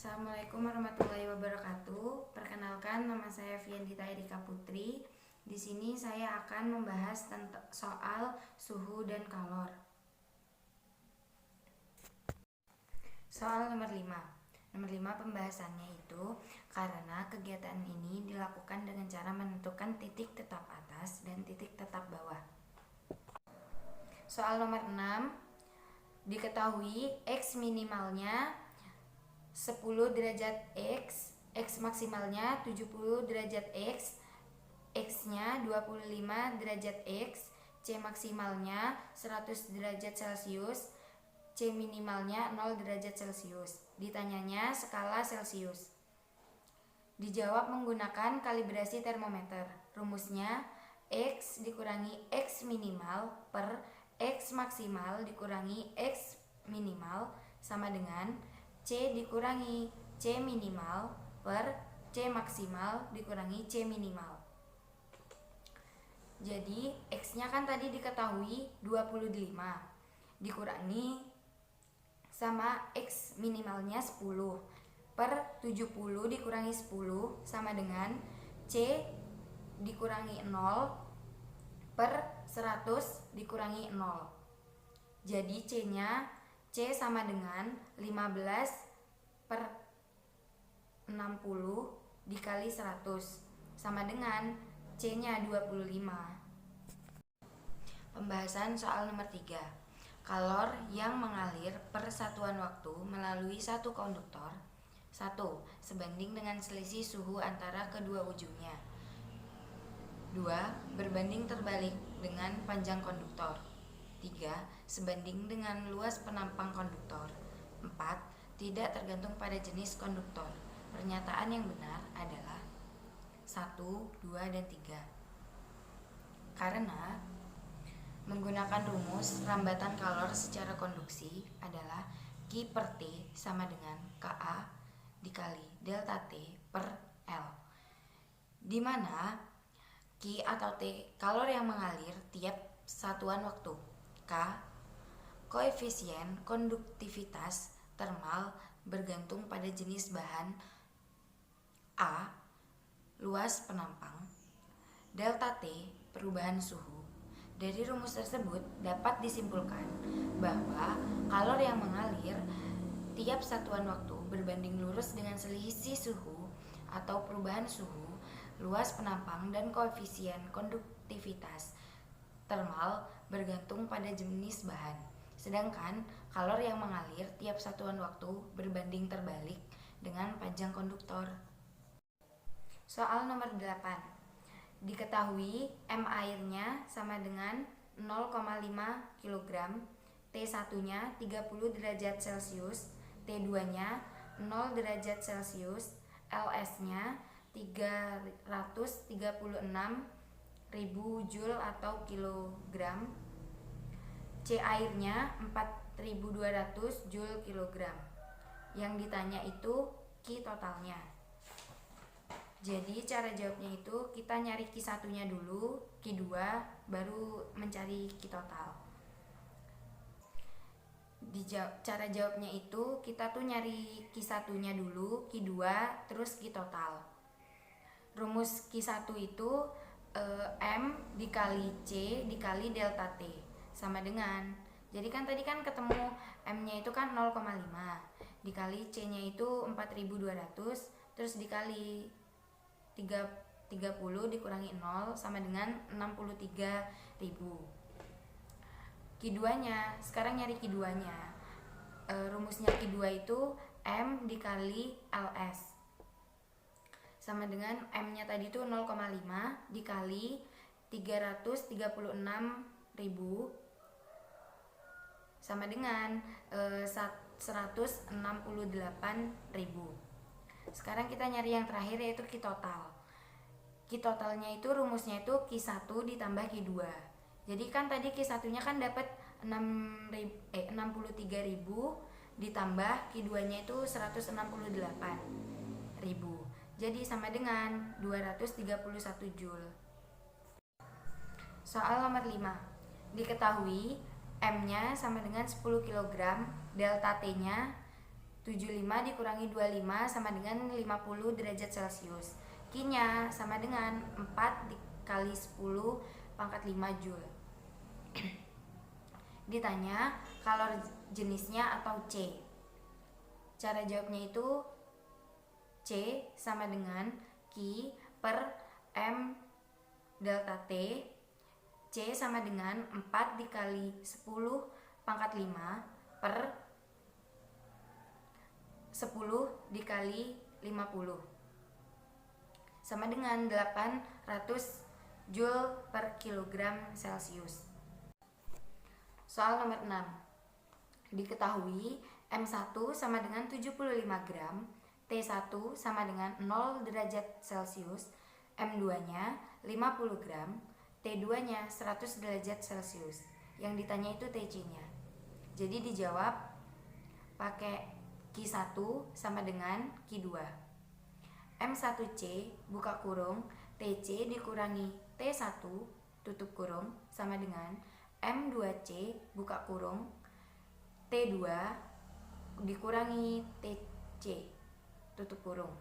Assalamualaikum warahmatullahi wabarakatuh. Perkenalkan, nama saya Fiandita Erika Putri. Di sini saya akan membahas tentang soal suhu dan kalor. Soal nomor 5. Nomor 5 pembahasannya itu karena kegiatan ini dilakukan dengan cara menentukan titik tetap atas dan titik tetap bawah. Soal nomor 6. Diketahui X minimalnya 10 derajat X, X maksimalnya 70 derajat X, X-nya 25 derajat X, C maksimalnya 100 derajat Celcius, C minimalnya 0 derajat Celcius. Ditanyanya skala Celcius. Dijawab menggunakan kalibrasi termometer. Rumusnya X dikurangi X minimal per X maksimal dikurangi X minimal sama dengan C dikurangi C minimal per C maksimal dikurangi C minimal. Jadi X-nya kan tadi diketahui 25 dikurangi sama X minimalnya 10 per 70 dikurangi 10 sama dengan C dikurangi 0 per 100 dikurangi 0. Jadi C-nya C sama dengan 15 per 60 dikali 100 sama dengan C-nya 25. Pembahasan soal nomor 3. Kalor yang mengalir per satuan waktu melalui satu konduktor 1. Sebanding dengan selisih suhu antara kedua ujungnya. 2. Berbanding terbalik dengan panjang konduktor. 3. Sebanding dengan luas penampang konduktor. 4. Tidak tergantung pada jenis konduktor. Pernyataan yang benar adalah 1, 2, dan 3. Karena menggunakan rumus rambatan kalor secara konduksi adalah Q per T sama dengan Ka dikali delta T per L, di mana Q atau T kalor yang mengalir tiap satuan waktu, K koefisien konduktivitas termal bergantung pada jenis bahan, A luas penampang, delta T perubahan suhu. Dari rumus tersebut dapat disimpulkan bahwa kalor yang mengalir tiap satuan waktu berbanding lurus dengan selisih suhu atau perubahan suhu, luas penampang, dan koefisien konduktivitas termal bergantung pada jenis bahan. Sedangkan kalor yang mengalir tiap satuan waktu berbanding terbalik dengan panjang konduktor. Soal nomor 8. Diketahui M airnya sama dengan 0,5 kg, T1-nya 30 derajat Celcius, T2-nya 0 derajat Celcius, LS-nya 336.000 Joule atau kilogram, C airnya 4.200 Joule kilogram. Yang ditanya itu Q totalnya. Jadi cara jawabnya itu kita nyari Q1-nya dulu, Q2 baru mencari Q total. Cara jawabnya itu kita tuh nyari Q1-nya dulu, Q2 terus Q total. Rumus Q1 itu M dikali C dikali delta T sama dengan, jadi kan tadi kan ketemu M-nya itu kan 0,5 dikali C-nya itu 4.200 terus dikali 30 dikurangi 0 sama dengan 63.000. Q2-nya, sekarang nyari Q2-nya. Rumusnya Q2 itu M dikali LS sama dengan M-nya tadi itu 0,5 dikali 336.000 sama dengan 168.000. Sekarang kita nyari yang terakhir yaitu Q total. Q totalnya itu rumusnya itu Q1 ditambah Q2. Jadi kan tadi Q1-nya kan dapat 63.000 ditambah Q2-nya itu 168.000. Jadi sama dengan 231 Joule. Soal nomor 5. Diketahui M-nya sama dengan 10 kg, delta T-nya 75 dikurangi 25 sama dengan 50 derajat Celcius. Q-nya sama dengan 4 dikali 10 pangkat 5 Joule. Ditanya kalor jenisnya atau C. Cara jawabnya itu C sama dengan Q per M delta T. C sama dengan 4 dikali 10 pangkat 5 per 10 dikali 50 sama dengan 800 Joule per kilogram Celcius. Soal nomor 6. Diketahui M1 sama dengan 75 gram, T1 sama dengan 0 derajat Celcius, M2-nya 50 gram, T2-nya 100 derajat Celcius. Yang ditanya itu TC-nya. Jadi dijawab pakai Q1 sama dengan Q2. M1C buka kurung TC dikurangi T1 tutup kurung sama dengan M2C buka kurung T2 dikurangi TC tutup kurung.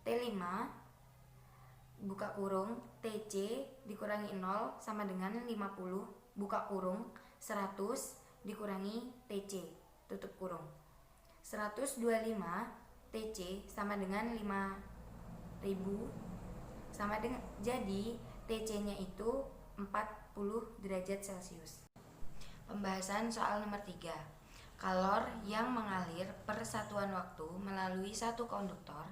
T5 buka kurung TC dikurangi 0 sama dengan 50 buka kurung 100 dikurangi TC tutup kurung. 125 TC sama dengan 5000 sama dengan, jadi TC-nya itu 40 derajat Celcius. Pembahasan soal nomor 3. Kalor yang mengalir per satuan waktu melalui satu konduktor.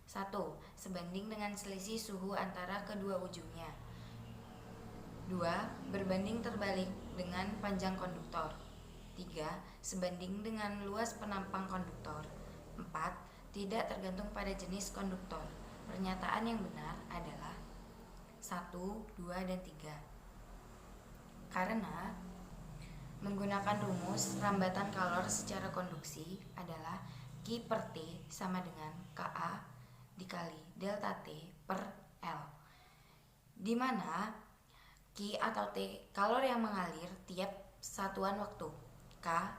1. Sebanding dengan selisih suhu antara kedua ujungnya. 2. Berbanding terbalik dengan panjang konduktor. 3. Sebanding dengan luas penampang konduktor. 4. Tidak tergantung pada jenis konduktor. Pernyataan yang benar adalah 1, 2, dan 3. Karena menggunakan rumus rambatan kalor secara konduksi adalah Q per T sama dengan Ka dikali delta T per L, di mana Q atau T kalor yang mengalir tiap satuan waktu, K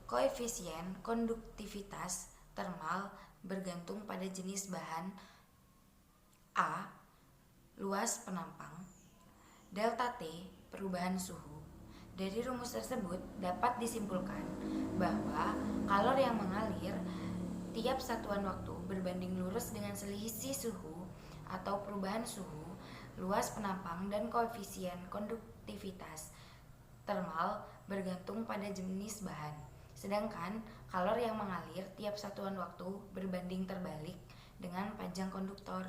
koefisien konduktivitas termal bergantung pada jenis bahan, A luas penampang, delta T perubahan suhu. Dari rumus tersebut dapat disimpulkan bahwa kalor yang mengalir tiap satuan waktu berbanding lurus dengan selisih suhu atau perubahan suhu, luas penampang, dan koefisien konduktivitas termal bergantung pada jenis bahan. Sedangkan kalor yang mengalir tiap satuan waktu berbanding terbalik dengan panjang konduktor.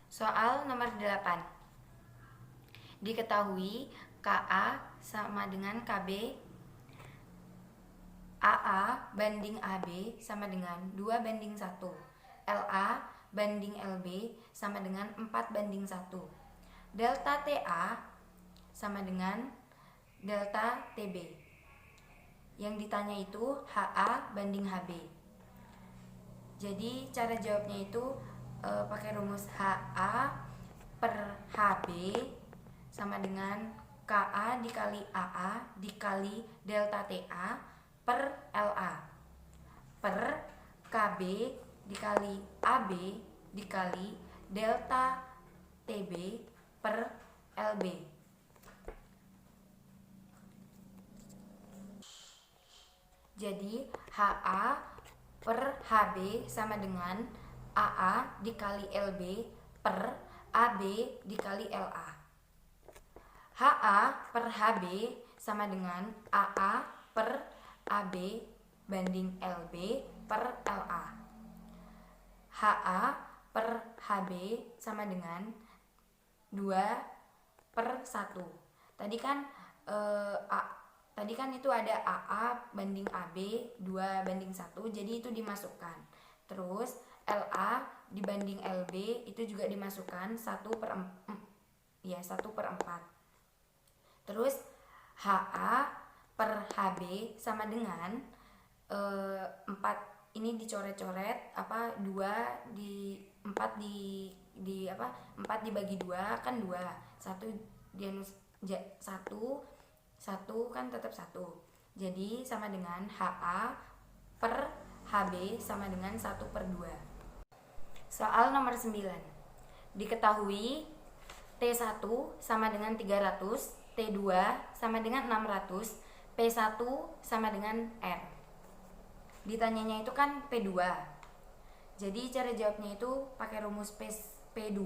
Soal nomor 8. Diketahui Ka sama dengan Kb, AA banding AB sama dengan 2:1, LA banding LB sama dengan 4:1, delta TA sama dengan delta TB. Yang ditanya itu HA banding HB. Jadi cara jawabnya itu pakai rumus HA per HB sama dengan Ka dikali AA dikali delta TA per LA per KB dikali AB dikali delta TB per LB. Jadi HA per HB sama dengan AA dikali LB per AB dikali LA. HA per HB sama dengan AA per AB banding LB per LA. HA per HB sama dengan 2/1. Tadi kan itu ada AA banding AB 2:1, jadi itu dimasukkan. Terus LA dibanding LB itu juga dimasukkan 1/4. Terus HA per HB sama dengan 4, ini dicoret-coret 4 dibagi 2 kan 2. 1 1 kan tetap 1. Jadi sama dengan HA per HB sama dengan 1/2. Soal nomor 9. Diketahui T1 sama dengan 300, T2 sama dengan 600, P1 sama dengan R. Ditanyanya itu kan P2. Jadi cara jawabnya itu pakai rumus P2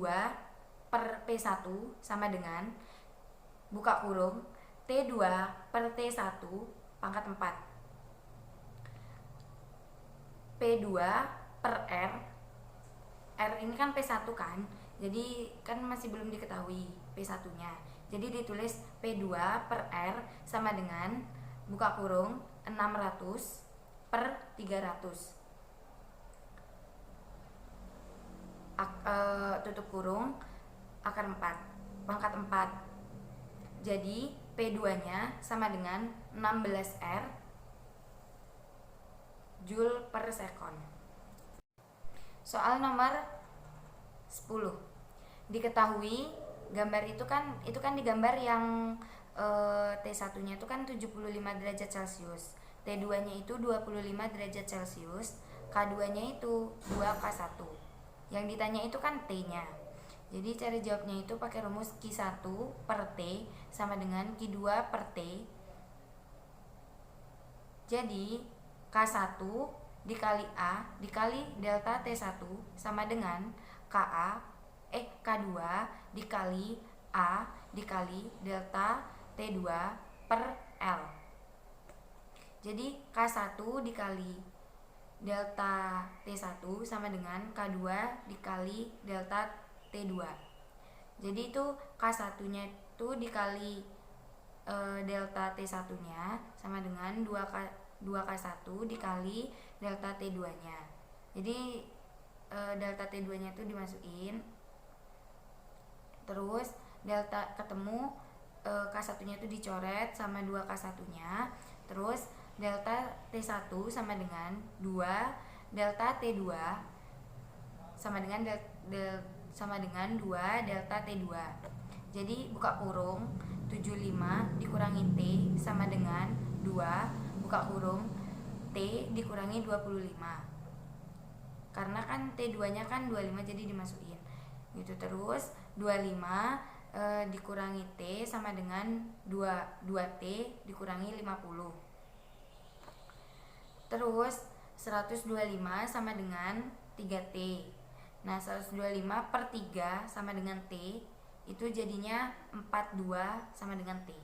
per P1 sama dengan buka kurung T2 per T1 pangkat 4. P2 per R. R ini kan P1 kan, jadi kan masih belum diketahui P1 nya. Jadi ditulis P2 per R sama dengan buka kurung 600 per 300 tutup kurung akar 4 pangkat 4. Jadi P2 nya sama dengan 16 R Joule per sekon. Soal nomor 10. Diketahui gambar itu kan digambar yang T1 nya itu kan 75 derajat Celcius, T2 nya itu 25 derajat Celcius, K2 nya itu 2K1. Yang ditanya itu kan T nya. Jadi cara jawabnya itu pakai rumus Q1 per T sama dengan Q2 per T. Jadi K1 dikali A dikali delta T1 sama dengan K2 dikali A dikali delta T2 per L. Jadi K1 dikali delta T1 sama dengan K2 dikali delta T2. Jadi itu K1 nya itu dikali delta T1 nya sama dengan 2K1 dikali delta T2 nya. Jadi delta T2 nya itu dimasukin, terus delta ketemu, K1 nya itu dicoret sama 2K1 nya, terus delta T1 sama dengan 2 delta T2 sama dengan 2 delta T2. Jadi buka kurung 75 dikurangi T sama dengan 2 buka kurung T dikurangi 25. Karena kan T2 nya kan 25 jadi dimasukin. Gitu terus 25 dikurangi T sama dengan 2T dikurangi 50. Terus 125 sama dengan 3T. Nah 125 per 3 sama dengan T, itu jadinya 42 sama dengan T.